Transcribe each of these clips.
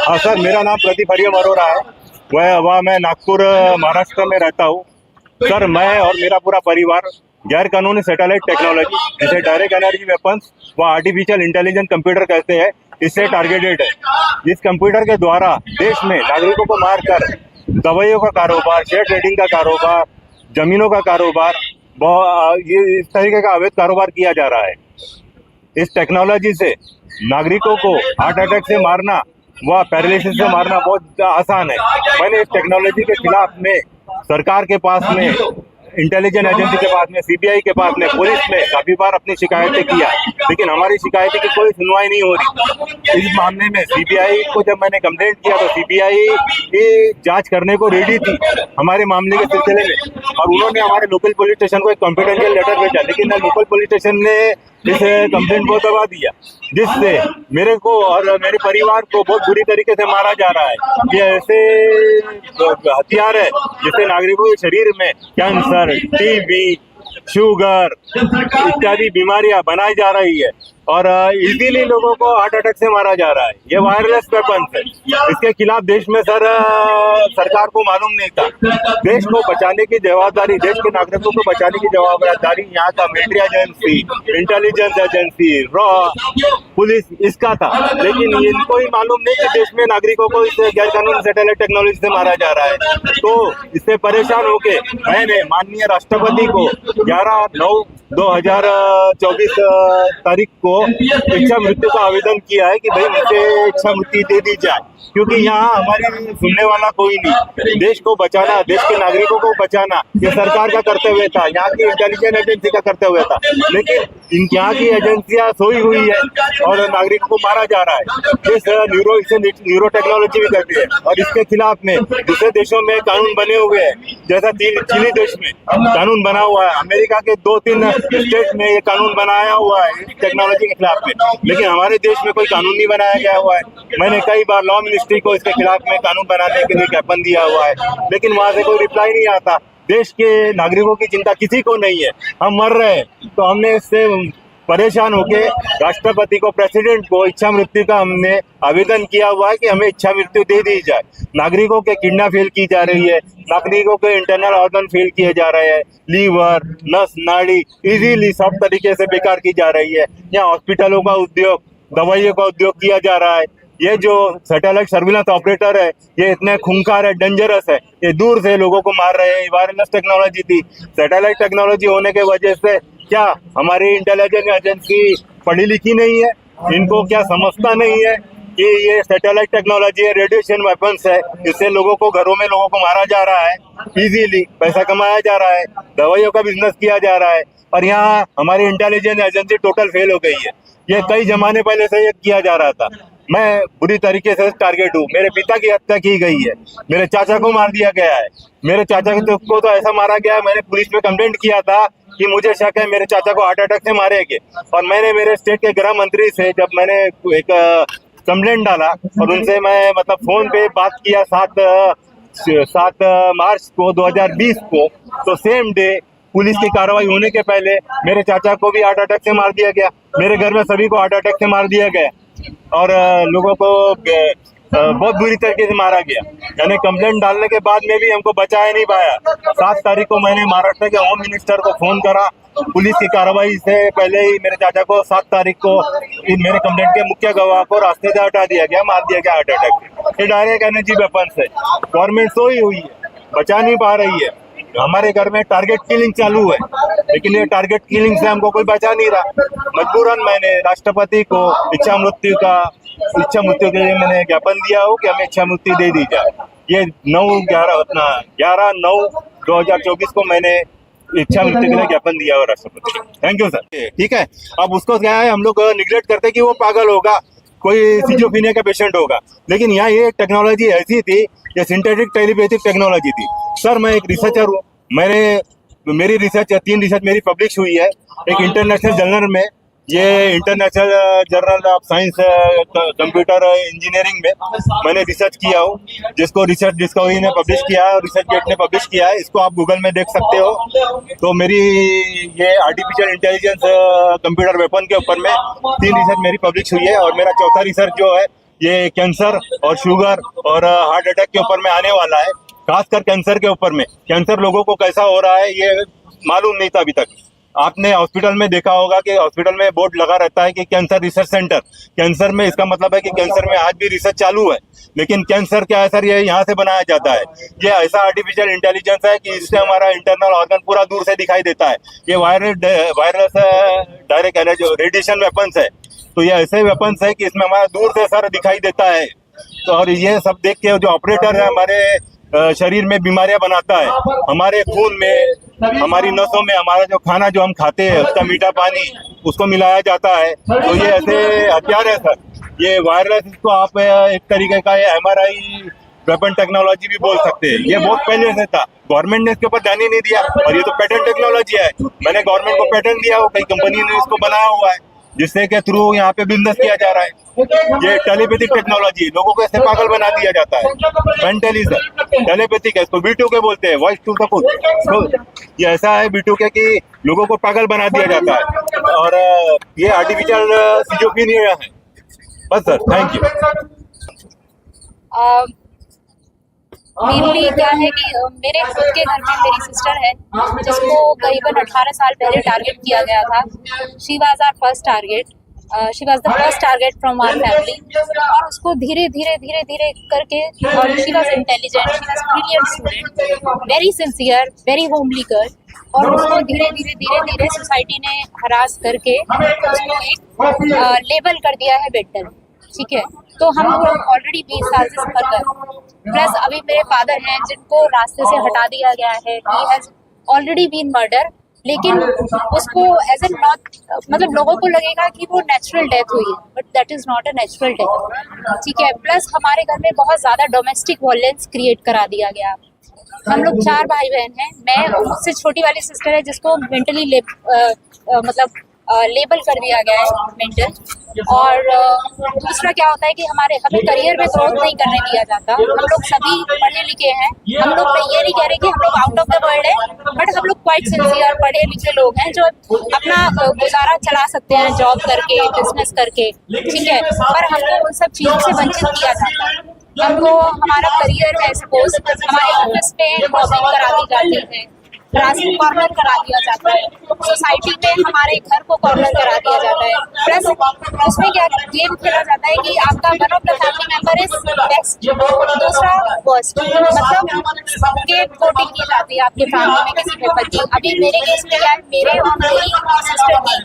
हाँ सर, मेरा नाम प्रदीप हरिओम अरोरा है। वह मैं नागपुर महाराष्ट्र में रहता हूँ। सर, मैं और मेरा पूरा परिवार गैर कानूनी सैटेलाइट टेक्नोलॉजी जिसे डायरेक्ट एनर्जी वेपन्स व आर्टिफिशियल इंटेलिजेंस कंप्यूटर कहते हैं, इससे टारगेटेड है। इस कंप्यूटर के द्वारा देश में नागरिकों को मारकर दवाइयों का कारोबार, शेयर ट्रेडिंग का कारोबार, जमीनों का कारोबार, ये इस तरीके का अवैध कारोबार किया जा रहा है। इस टेक्नोलॉजी से नागरिकों को हार्ट अटैक से मारना व पैरालिसिस से मारना बहुत आसान है। मैंने इस टेक्नोलॉजी के खिलाफ में सरकार के पास में, इंटेलिजेंस एजेंसी के पास में, सीबीआई के पास में, पुलिस में काफी बार अपनी शिकायतें किया, लेकिन हमारी शिकायतें की कोई सुनवाई नहीं हो रही। इस मामले में सीबीआई को जब मैंने कंप्लेंट किया तो सीबीआई की जांच करने को रेडी थी हमारे मामले के सिलसिले में, और उन्होंने हमारे लोकल पुलिस स्टेशन को एक कॉन्फिडेंशियल लेटर भेजा, लेकिन लोकल पुलिस स्टेशन ने इस कंप्लेंट को दबा दिया, जिससे मेरे को और मेरे परिवार को बहुत बुरी तरीके से मारा जा रहा है। ये ऐसे हथियार है जिससे नागरिकों के शरीर में कैंसर, टीबी, शुगर इत्यादि बीमारियां बनाई जा रही है और इजीली लोगों को हार्ट अटैक से मारा जा रहा है। ये वायरलेस वेपन है। इसके खिलाफ देश में सरकार को मालूम नहीं था। देश को बचाने की जवाबदारी, देश के नागरिकों को बचाने की जवाबदारी यहाँ का military agency, intelligence agency, raw, police इसका था, लेकिन इनको ही मालूम नहीं कि देश में नागरिकों को इस गैर कानूनी सैटेलाइट टेक्नोलॉजी से मारा जा रहा है। तो इससे परेशान होके मैंने माननीय राष्ट्रपति को 11/9/2024 तारीख को इच्छा मृत्यु का आवेदन किया है कि भाई मुझे इच्छा मृत्यु दे दी जाए, क्योंकि यहाँ हमारी सुनने वाला कोई नहीं। देश को बचाना, देश के नागरिकों को बचाना ये सरकार का कर्तव्य था, यहाँ की इंटेलिजेंस एजेंसी का कर्तव्य था, लेकिन यहाँ की एजेंसियां सोई हुई है और नागरिकों को मारा जा रहा है। इस न्यूरो टेक्नोलॉजी भी करती है और इसके खिलाफ में दूसरे देशों में कानून बने हुए हैं, जैसा चिली देश में कानून बना हुआ है, अमेरिका के 2-3 स्टेट में ये कानून बनाया हुआ है इस टेक्नोलॉजी के खिलाफ में, लेकिन हमारे देश में कोई कानून नहीं बनाया गया हुआ है। मैंने कई बार लॉ मिनिस्ट्री को इसके खिलाफ में कानून बनाने के लिए ज्ञापन दिया हुआ है, लेकिन वहां से कोई रिप्लाई नहीं आता। देश के नागरिकों की चिंता किसी को नहीं है, हम मर रहे हैं। तो हमने इससे परेशान होके राष्ट्रपति को, प्रेसिडेंट को इच्छा मृत्यु का हमने आवेदन किया हुआ है कि हमें इच्छा मृत्यु दे दी जाए। नागरिकों के किडनी फेल की जा रही है, नागरिकों के इंटरनल ऑर्गन फेल किए जा रहे हैं, लीवर, नस, नाड़ी इजीली सॉफ्ट तरीके से बेकार की जा रही है। यहाँ हॉस्पिटलों का उद्योग, दवाइयों का उद्योग किया जा रहा है। ये जो सैटेलाइट सर्विलेंस ऑपरेटर है ये इतने खूंखार है, डेंजरस है, ये दूर से लोगों को मार रहे हैं। वायरलेस टेक्नोलॉजी थी, सैटेलाइट टेक्नोलॉजी होने के वजह से क्या हमारी इंटेलिजेंस एजेंसी पढ़ी लिखी नहीं है? इनको क्या समझता नहीं है कि ये सैटेलाइट टेक्नोलॉजी है, रेडिएशन वेपन्स है, इससे लोगों को, घरों में लोगों को मारा जा रहा है, इजीली पैसा कमाया जा रहा है, दवाइयों का बिजनेस किया जा रहा है, और यहाँ हमारी इंटेलिजेंस एजेंसी टोटल फेल हो गई है। ये कई जमाने पहले से ये किया जा रहा था। मैं बुरी तरीके से टारगेट हूँ। मेरे पिता की हत्या की गई है, मेरे चाचा को मार दिया गया है, मेरे चाचा को तो ऐसा मारा गया है, मैंने पुलिस में कंप्लेंट किया था कि मुझे शक है मेरे चाचा को हार्ट अटैक से मारेंगे, और मैंने मेरे स्टेट के गृह मंत्री से जब मैंने एक कंप्लेंट डाला और उनसे मैं फोन पे बात किया 7 मार्च को 2020 को, तो सेम डे पुलिस की कार्रवाई होने के पहले मेरे चाचा को भी हार्ट अटैक से मार दिया गया, मेरे घर में सभी को हार्ट अटैक से मार दिया गया और लोगों को बहुत बुरी तरीके से मारा गया। यानी कंप्लेंट डालने के बाद में भी हमको बचाया नहीं पाया। 7 तारीख को मैंने महाराष्ट्र के होम मिनिस्टर को फोन करा, पुलिस की कार्रवाई से पहले ही मेरे चाचा को 7 तारीख को मेरे कंप्लेंट के मुख्य गवाह को रास्ते से हटा दिया गया, मार दिया गया हार्ट अटैक से। ये डायरेक्ट एनर्जी वेपन्स है, गवर्नमेंट सोई हुई है, बचा नहीं पा रही है। हमारे घर में टारगेट किलिंग चालू है, लेकिन ये टारगेट किलिंग से हमको कोई बचा नहीं रहा। मजबूरन मैंने राष्ट्रपति को इच्छा मृत्यु के लिए मैंने ज्ञापन दिया हो कि हमें इच्छा मृत्यु दे दी जाए। ये 11/9/2024 को मैंने इच्छा मृत्यु के लिए ज्ञापन दिया हो राष्ट्रपति। Thank you sir. ठीक है, अब उसको क्या है, हम लोग निगलेक्ट करते कि वो पागल होगा, कोई सिजोफ्रेनिया का पेशेंट होगा, लेकिन यहाँ ये टेक्नोलॉजी ऐसी थी, ये सिंथेटिक टेलीपैथिक टेक्नोलॉजी थी। सर, मैं एक रिसर्चर हूँ, मेरी रिसर्च 3 रिसर्च मेरी पब्लिश हुई है एक इंटरनेशनल जर्नल में, ये international journal of science computer engineering में मैंने रिसर्च किया हूँ, जिसको रिसर्च डिस्कवरी ने पब्लिश किया है और रिसर्च गेट ने पब्लिश किया है। इसको आप गूगल में देख सकते हो। तो मेरी ये आर्टिफिशियल इंटेलिजेंस कंप्यूटर वेपन के ऊपर में 3 रिसर्च मेरी पब्लिश हुई है और मेरा चौथा रिसर्च जो है ये कैंसर और शुगर और हार्ट अटैक के ऊपर में आने वाला है, खासकर कैंसर के ऊपर में। कैंसर लोगों को कैसा हो रहा है ये मालूम नहीं था अभी तक। आपने हॉस्पिटल में देखा होगा कि हॉस्पिटल में बोर्ड लगा रहता है कि कैंसर रिसर्च सेंटर। कैंसर में इसका मतलब है कि कैंसर में आज भी रिसर्च चालू है, लेकिन कैंसर क्या है सर, ये यहाँ से बनाया जाता है। ये ऐसा आर्टिफिशियल इंटेलिजेंस है कि इससे हमारा इंटरनल ऑर्गन पूरा दूर से दिखाई देता है। ये virus direct energy radiation weapons है, तो ये ऐसे वेपन्स है कि इसमें हमारा दूर से सर दिखाई देता है। तो और ये सब देख के जो ऑपरेटर है हमारे शरीर में बीमारियां बनाता है, हमारे खून में, हमारी नसों में, हमारा जो खाना जो हम खाते हैं उसका मीठा पानी उसको मिलाया जाता है। तो ये ऐसे हथियार है सर, ये वायरलेस, इसको आप एक तरीके का MRI वेपन टेक्नोलॉजी भी बोल सकते हैं। ये बहुत पहले से था, गवर्नमेंट ने इसके ऊपर ध्यान ही नहीं दिया, और ये तो पैटर्न टेक्नोलॉजी है। मैंने गवर्नमेंट को पैटर्न दिया हो, कई कंपनी ने इसको बनाया हुआ है, जिससे के थ्रू यहाँ पे बिजनेस किया जा रहा है। ये टेलीपैथिक टेक्नोलॉजी, लोगों को ऐसे पागल बना दिया जाता है। मेंटली सर टेलीपैथिक है, इसको B2K बोलते हैं, वॉइस टू द खुद। तो ये ऐसा है B2K कि लोगों को पागल बना दिया जाता है, और ये आर्टिफिशियल सिजोफ्रेनिया है। बस सर, थैंक यू। मेनली क्या है कि मेरे खुद के घर में मेरी सिस्टर है जिसको करीबन 18 साल पहले टारगेट किया गया था। She was our first target, she was the first target from our family, और उसको धीरे धीरे करके, और she was intelligent, she was brilliant student, very sincere, very homely girl, और उसको धीरे धीरे सोसाइटी ने हरास करके उसको एक लेबल कर दिया है मेंटल। ठीक है, तो हम लोग ऑलरेडी 20 साल से सफर कर, प्लस अभी मेरे फादर हैं जिनको रास्ते से हटा दिया गया है। He has already been murder, लेकिन उसको एज ए नॉट, मतलब लोगों को लगेगा कि वो नेचुरल डेथ हुई है, but that is not a natural death. ठीक है, प्लस हमारे घर में बहुत ज्यादा डोमेस्टिक वायलेंस क्रिएट करा दिया गया। हम लोग 4 भाई बहन हैं, मैं, मुझसे छोटी वाली सिस्टर है जिसको मेंटली मतलब लेबल कर दिया गया है मेंटल। और दूसरा क्या होता है कि हमें करियर में ग्रोथ नहीं करने दिया जाता। हम लोग सभी पढ़े लिखे हैं, हम लोग ये नहीं कह रहे कि हम लोग आउट ऑफ द वर्ल्ड है, बट हम लोग क्वाइट सिंसियर पढ़े लिखे लोग हैं जो अपना गुजारा चला सकते हैं जॉब करके, बिजनेस करके। ठीक है, पर हमको उन सब चीज़ों से वंचित किया जाता है। हमको हमारा करियर है, सपोज हमारे ऑफिस में मॉबिंग करा दी जाती है, रास्ते कॉर्नर करा दिया जाता है, सोसाइटी में हमारे घर को कॉर्नर करा दिया जाता है। प्लस उसमें क्या गेम खेला जाता है कि आपका one of the family member is best, दूसरा वर्स्ट, मतलब गेम वोटिंग की जाती है आपके फैमिली में किसी मेंबर की। अभी मेरे केस में क्या है, मेरे और मेरी सिस्टर की,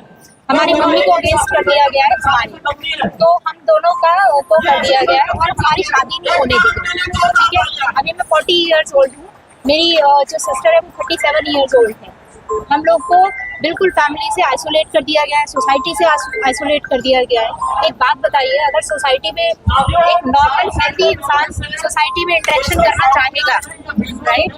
हमारी मम्मी को अगेंस्ट कर दिया गया है हमारी, तो हम दोनों का वो कर दिया गया है, और हमारी शादी नहीं होने दी गई। ठीक है, अभी मैं 40 ईयर्स ओल्ड हूँ, मेरी जो सिस्टर है वो 37 ईयर्स ओल्ड है। हम लोग को बिल्कुल फैमिली से आइसोलेट कर दिया गया है, सोसाइटी से आइसोलेट कर दिया गया है। एक बात बताइए, अगर सोसाइटी में एक नॉर्मल हेल्दी इंसान सोसाइटी में इंटरेक्शन करना चाहेगा, राइट,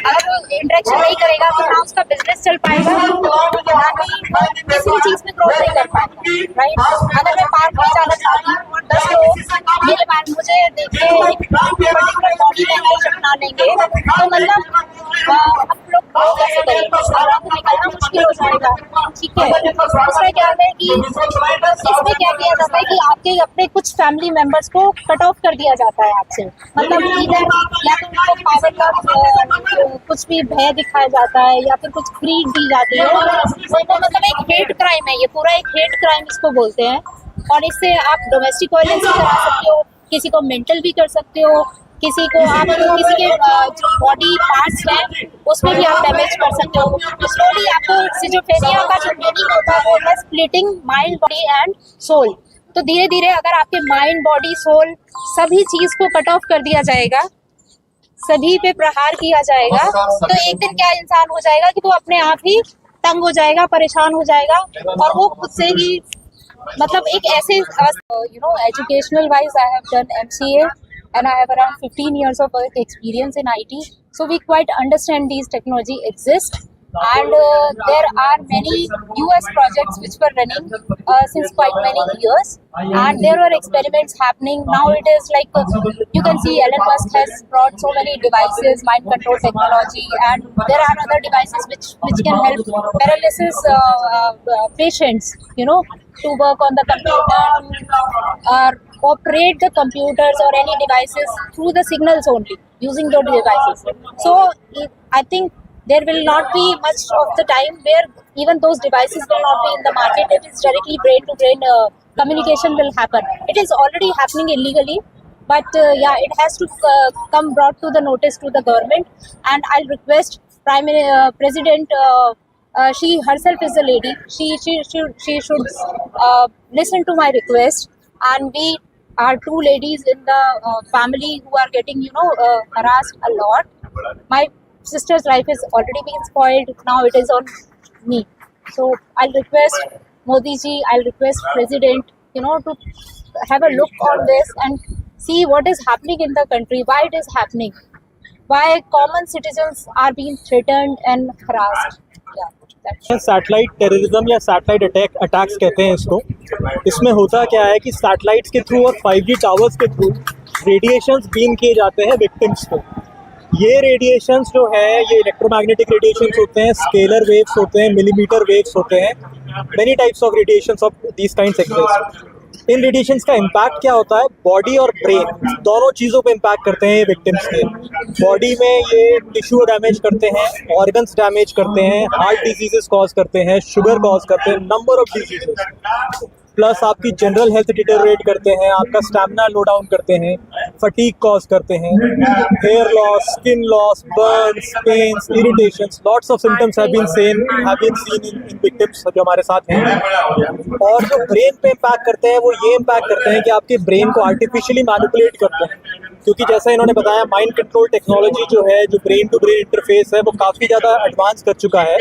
अगर वो इंटरेक्शन नहीं करेगा तो ना उसका बिजनेस चल पाएगा, ना ही किसी भी चीज़ में ग्रोथ नहीं कर पाएगा, राइट। अगर मैं पार्क में जाना चाहती हूँ, 10 लोग मेरे बाद मुझे देख के पर्टिकुलर बॉडी लैंग्वेज अपना लेंगे, तो मतलब हम लोग ग्रो कैसे करेंगे, निकलना मुश्किल हो जाएगा। ठीक है, दूसरा क्या है कि इसमें क्या किया जाता है कि आपके अपने कुछ फैमिली मेंबर्स को कट ऑफ कर दिया जाता है आपसे, मतलब इधर या तो उनको पावर का कुछ भी भय दिखाया जाता है, या फिर कुछ फ्रीड दी जाती है। तो मतलब एक हेट क्राइम है, ये पूरा एक हेट क्राइम इसको बोलते हैं। और इससे आप डोमेस्टिक वायलेंस भी करा सकते हो, किसी को मेंटल भी कर सकते हो, किसी को आप किसी के जो बॉडी पार्ट्स हैं उसमें भी आप डैमेज कर सकते हो। स्लोली आपको सिजोफ्रेनिया का जो मीनिंग होता है वो है splitting mind, body and soul. तो धीरे धीरे अगर आपके माइंड, बॉडी, सोल सभी चीज को कट ऑफ कर दिया जाएगा, सभी पे प्रहार किया जाएगा, तो एक दिन क्या इंसान हो जाएगा कि वो अपने आप ही तंग हो जाएगा, परेशान हो जाएगा, और वो खुद से ही मतलब एक ऐसे educational wise I have done MCA and I have around 15 years of work experience in IT, so we quite understand these technology exist, and there are many US projects which were running since quite many years, and there were experiments happening. Now it is like you can see Elon Musk has brought so many devices, mind control technology, and there are other devices which can help paralysis patients, to work on the computer, or operate the computers or any devices through the signals only, using those devices. So I think there will not be much of the time where even those devices will not be in the market. It is directly brain to brain communication will happen. It is already happening illegally, but yeah, it has to come brought to the notice to the government. And I'll request President, she herself is a lady, she should listen to my request. And we are two ladies in the family who are getting harassed a lot. My sister's life is already being spoiled, now it is on me. So I'll request Modi ji, I'll request President, to have a look on this and see what is happening in the country, why it is happening, why common citizens are being threatened and harassed. Yeah, that's satellite terrorism या satellite attacks कहते हैं इसको। इसमें होता क्या है कि satellites के थ्रू और 5G टावर्स के थ्रू रेडिएशंस बीम किए जाते हैं विक्टिम्स को। ये रेडिएशंस जो है ये इलेक्ट्रोमैग्नेटिक रेडिएशंस होते हैं, स्केलर वेव्स होते हैं, मिलीमीटर वेव्स होते हैं, many types of radiations of these kinds exist. In radiations का इम्पैक्ट क्या होता है, बॉडी और ब्रेन दोनों चीज़ों पे इम्पैक्ट करते हैं ये विक्टिम्स के। बॉडी में ये टिश्यू डैमेज करते हैं, ऑर्गन्स डैमेज करते हैं, हार्ट डिजीजेस कॉज करते हैं, शुगर कॉज करते हैं, नंबर ऑफ डिजीजेस, प्लस आपकी जनरल हेल्थ डिटेरियोरेट करते हैं, आपका स्टैमिना लो डाउन करते हैं, फटीग कॉज करते हैं, hair loss, skin loss, burns, pains, irritations, lots of symptoms have been seen in victims जो हमारे साथ हैं। और जो ब्रेन पे इम्पैक्ट करते हैं वो ये इम्पैक्ट करते हैं कि आपके ब्रेन को आर्टिफिशियली मैनिपुलेट करते हैं, क्योंकि जैसा इन्होंने बताया माइंड कंट्रोल टेक्नोलॉजी जो है, जो ब्रेन टू ब्रेन इंटरफेस है, वो काफ़ी ज़्यादा एडवांस कर चुका है,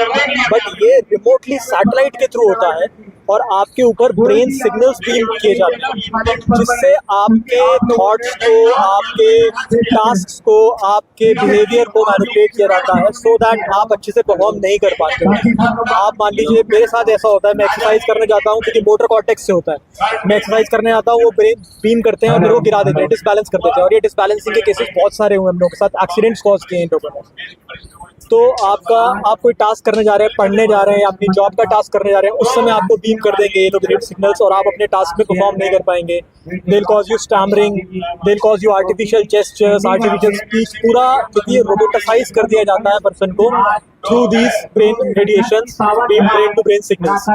बट ये रिमोटली सैटेलाइट के थ्रू होता है और आपके ऊपर ब्रेन सिग्नल्स बीम किए जाते हैं, जिससे आपके थॉट्स को, आपके टास्क्स को, आपके बिहेवियर को मैनिपुलेट किया जाता है, सो दैट आप अच्छे से परफॉर्म नहीं कर पाते हैं। आप मान लीजिए मेरे साथ ऐसा होता है, मैं एक्सरसाइज करने जाता हूँ क्योंकि मोटर कॉर्टेक्स से होता है, मैं एक्सरसाइज करने आता हूँ, वो ब्रेन बीम करते हैं और मेरे को गिरा देते हैं, डिसबैलेंस कर देते हैं। और ये डिसबैलेंसिंग के केसेस बहुत सारे हुए हम लोगों के साथ, एक्सीडेंट्स कॉज किए इन लोगों ने। तो आप कोई टास्क करने जा रहे हैं, पढ़ने जा रहे हैं, अपनी जॉब का टास्क करने जा रहे हैं, उस समय आपको बीम कर देंगे ये लोग रेड सिग्नल्स और आप अपने टास्क में परफॉर्म नहीं कर पाएंगे। They will cause you stammering, they will cause you artificial gestures, artificial speech, पूरा क्योंकि रोबोटिसाइज कर दिया जाता है पर्सन को through these brain radiations, brain to brain signals.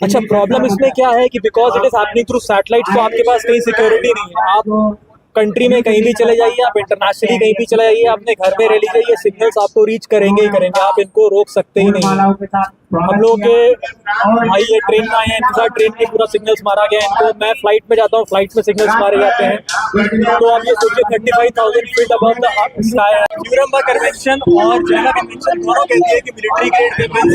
अच्छा, प्रॉब्लम इसमें क्या है कि because it is happening through satellite, तो आपके पास कहीं सिक्योरिटी नहीं है। आप कंट्री में कहीं भी चले जाइए, आप इंटरनेशनली कहीं भी चले जाइए, अपने घर में रह लीजिए, ये सिग्नल्स आपको रीच करेंगे ही करेंगे, आप इनको रोक सकते ही नहीं। हम लोग के भाई ये ट्रेन में आए हैं, इनके साथ ट्रेन में पूरा सिग्नल्स मारा गया है इनको। मैं फ्लाइट में जाता हूँ, फ्लाइट में सिग्नल्स मारे जाते हैं। तो आप ये सोचिए 35,000 फीट अबव द स्काई है। न्यूरम्बर्ग कन्वेंशन और जेनेवा कन्वेंशन दोनों कहती है कि military grade weapons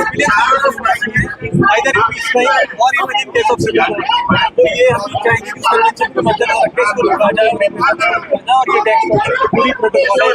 either in peace time और in case of civil war. तो ये हम चाहेंगे कि कन्वेंशन के मद्देनजर रखकर इसको रोका जाए और ये टैक्स पूरी प्रोटोकॉल है।